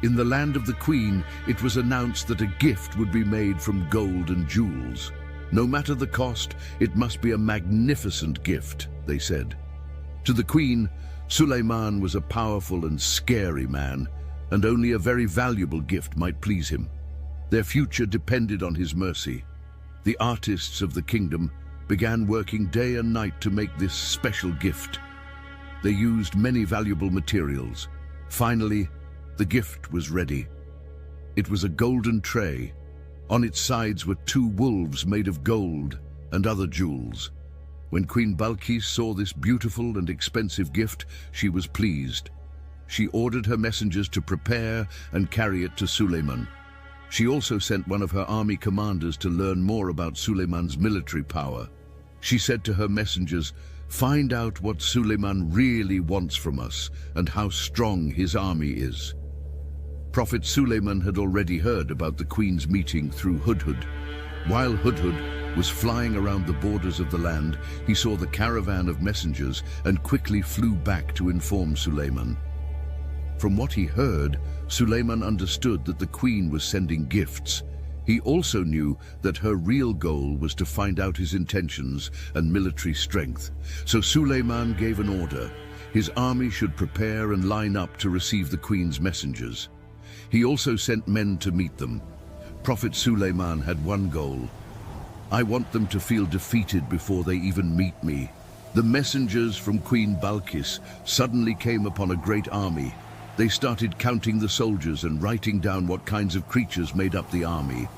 In the land of the Queen, it was announced that a gift would be made from gold and jewels. No matter the cost, it must be a magnificent gift, they said. To the Queen, Suleiman was a powerful and scary man, and only a very valuable gift might please him. Their future depended on his mercy. The artists of the kingdom began working day and night to make this special gift. They used many valuable materials. Finally, the gift was ready. It was a golden tray. On its sides were 2 wolves made of gold and other jewels. When Queen Balqis saw this beautiful and expensive gift, she was pleased. She ordered her messengers to prepare and carry it to Suleiman. She also sent one of her army commanders to learn more about Suleiman's military power. She said to her messengers, "Find out what Suleiman really wants from us and how strong his army is." Prophet Suleiman had already heard about the Queen's meeting through Hudhud. While Hudhud was flying around the borders of the land, he saw the caravan of messengers and quickly flew back to inform Suleiman. From what he heard, Suleiman understood that the Queen was sending gifts. He also knew that her real goal was to find out his intentions and military strength. So Suleiman gave an order. His army should prepare and line up to receive the Queen's messengers. He also sent men to meet them. Prophet Suleiman had one goal. "I want them to feel defeated before they even meet me." The messengers from Queen Balqis suddenly came upon a great army. They started counting the soldiers and writing down what kinds of creatures made up the army.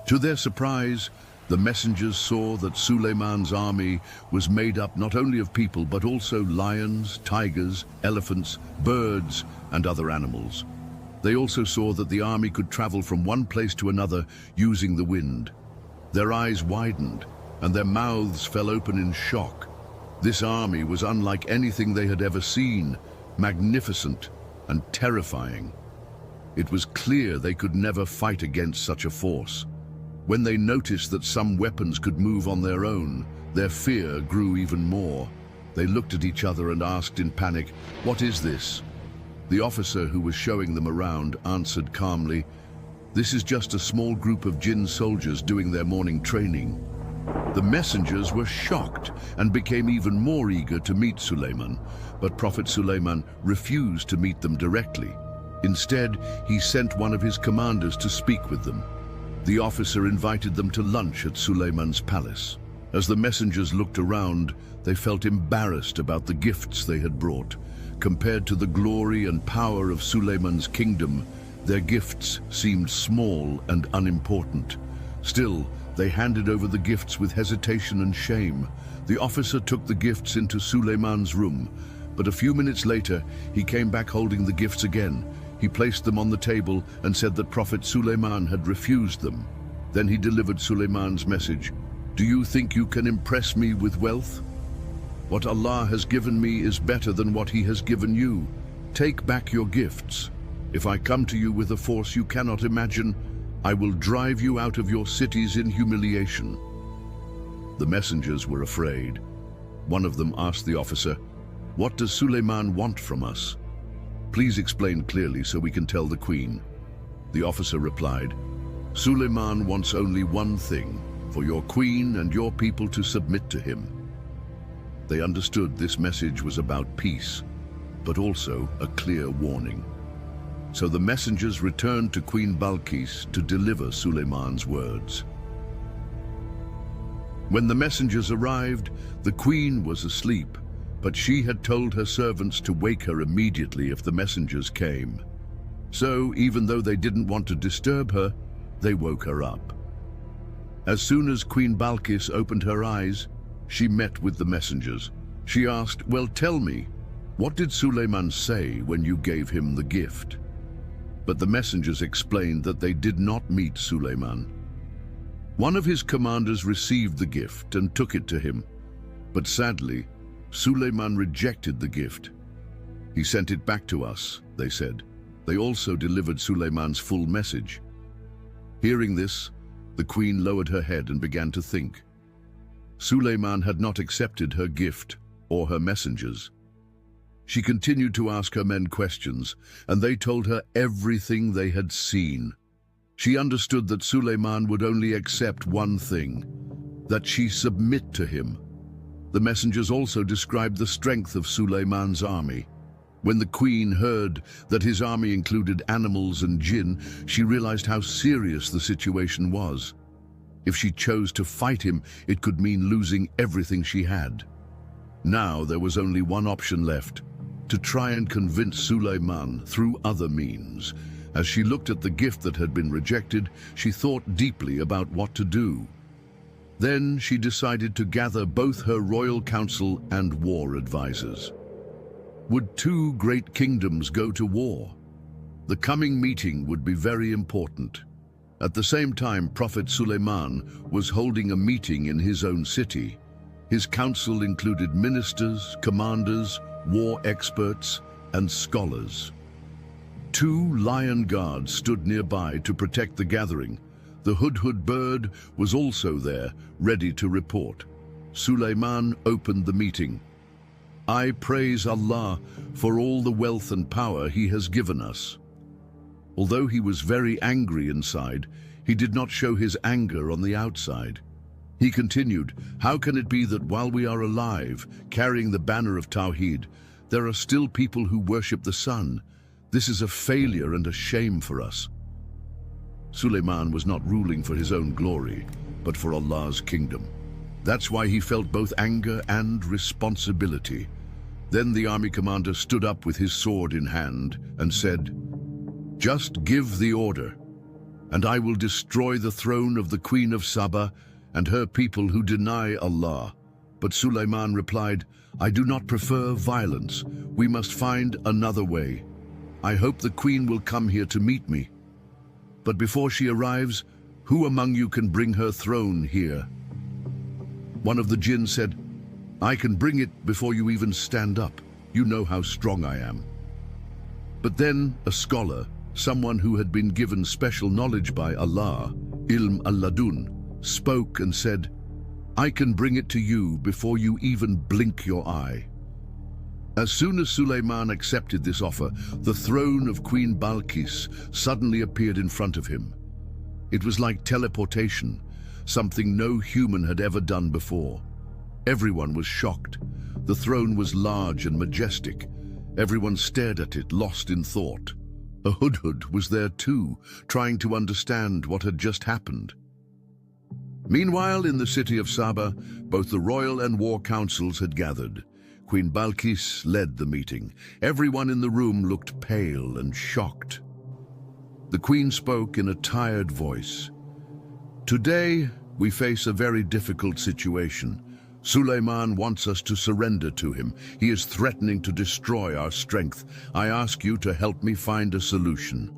To their surprise, the messengers saw that Suleiman's army was made up not only of people but also lions, tigers, elephants, birds, and other animals. They also saw that the army could travel from one place to another using the wind. Their eyes widened and their mouths fell open in shock. This army was unlike anything they had ever seen, magnificent and terrifying. It was clear they could never fight against such a force. When they noticed that some weapons could move on their own, their fear grew even more. They looked at each other and asked in panic, "What is this?" The officer who was showing them around answered calmly, "This is just a small group of jinn soldiers doing their morning training." The messengers were shocked and became even more eager to meet Suleiman, but Prophet Suleiman refused to meet them directly. Instead, he sent one of his commanders to speak with them. The officer invited them to lunch at Suleiman's palace. As the messengers looked around, they felt embarrassed about the gifts they had brought. Compared to the glory and power of Suleiman's kingdom, their gifts seemed small and unimportant. Still, they handed over the gifts with hesitation and shame. The officer took the gifts into Suleiman's room, but a few minutes later, he came back holding the gifts again. He placed them on the table and said that Prophet Suleiman had refused them. Then he delivered Suleiman's message. "Do you think you can impress me with wealth? What Allah has given me is better than what He has given you. Take back your gifts. If I come to you with a force you cannot imagine, I will drive you out of your cities in humiliation." The messengers were afraid. One of them asked the officer, "What does Suleiman want from us? Please explain clearly so we can tell the Queen." The officer replied, "Suleiman wants only one thing, for your Queen and your people to submit to him." They understood this message was about peace, but also a clear warning. So the messengers returned to Queen Balqis to deliver Suleiman's words. When the messengers arrived, the Queen was asleep, but she had told her servants to wake her immediately if the messengers came. So, even though they didn't want to disturb her, they woke her up. As soon as Queen Balqis opened her eyes, she met with the messengers. She asked, "Well, tell me, what did Suleiman say when you gave him the gift?" But the messengers explained that they did not meet Suleiman. One of his commanders received the gift and took it to him, but sadly, Suleiman rejected the gift. "He sent it back to us," they said. They also delivered Suleiman's full message. Hearing this, the Queen lowered her head and began to think. Suleiman had not accepted her gift or her messengers. She continued to ask her men questions, and they told her everything they had seen. She understood that Suleiman would only accept one thing, that she submit to him. The messengers also described the strength of Suleiman's army. When the queen heard that his army included animals and jinn, she realized how serious the situation was. If she chose to fight him, it could mean losing everything she had. Now there was only one option left, to try and convince Suleiman through other means. As she looked at the gift that had been rejected, she thought deeply about what to do. Then she decided to gather both her royal council and war advisors. Would two great kingdoms go to war? The coming meeting would be very important. At the same time, Prophet Suleiman was holding a meeting in his own city. His council included ministers, commanders, war experts, and scholars. Two lion guards stood nearby to protect the gathering. The hudhud bird was also there, ready to report. Suleiman opened the meeting. "I praise Allah for all the wealth and power He has given us." Although he was very angry inside, he did not show his anger on the outside. He continued, "How can it be that while we are alive, carrying the banner of Tawheed, there are still people who worship the sun? This is a failure and a shame for us." Suleiman was not ruling for his own glory, but for Allah's kingdom. That's why he felt both anger and responsibility. Then the army commander stood up with his sword in hand and said, "Just give the order, and I will destroy the throne of the Queen of Saba and her people who deny Allah." But Suleiman replied, "I do not prefer violence. We must find another way. I hope the Queen will come here to meet me. But before she arrives, who among you can bring her throne here?" One of the jinn said, "I can bring it before you even stand up. You know how strong I am." But then a scholar, someone who had been given special knowledge by Allah, Ilm al-Ladun, spoke and said, "I can bring it to you before you even blink your eye." As soon as Suleiman accepted this offer, the throne of Queen Balqis suddenly appeared in front of him. It was like teleportation, something no human had ever done before. Everyone was shocked. The throne was large and majestic. Everyone stared at it, lost in thought. A hudhud was there too, trying to understand what had just happened. Meanwhile, in the city of Saba, both the royal and war councils had gathered. Queen Balqis led the meeting. Everyone in the room looked pale and shocked. The queen spoke in a tired voice. "Today, we face a very difficult situation. Suleiman wants us to surrender to him. He is threatening to destroy our strength. I ask you to help me find a solution."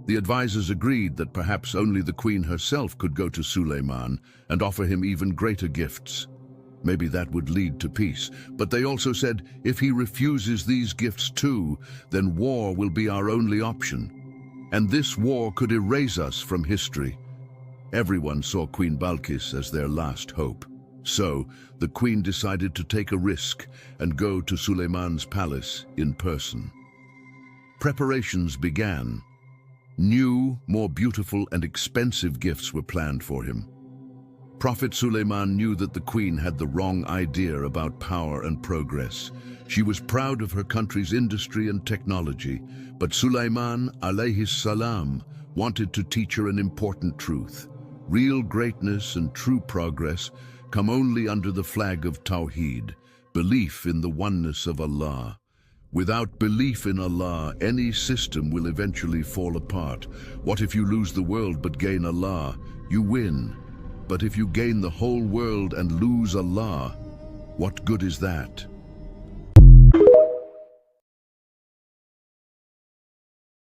The advisors agreed that perhaps only the queen herself could go to Suleiman and offer him even greater gifts. Maybe that would lead to peace. But they also said, if he refuses these gifts too, then war will be our only option. And this war could erase us from history. Everyone saw Queen Balqis as their last hope. So, the queen decided to take a risk and go to Suleiman's palace in person. Preparations began. New, more beautiful and expensive gifts were planned for him. Prophet Suleiman knew that the queen had the wrong idea about power and progress. She was proud of her country's industry and technology, but Suleiman alayhi salam wanted to teach her an important truth. Real greatness and true progress come only under the flag of Tawheed, belief in the oneness of Allah. Without belief in Allah, any system will eventually fall apart. What if you lose the world but gain Allah? You win. But if you gain the whole world and lose Allah, what good is that?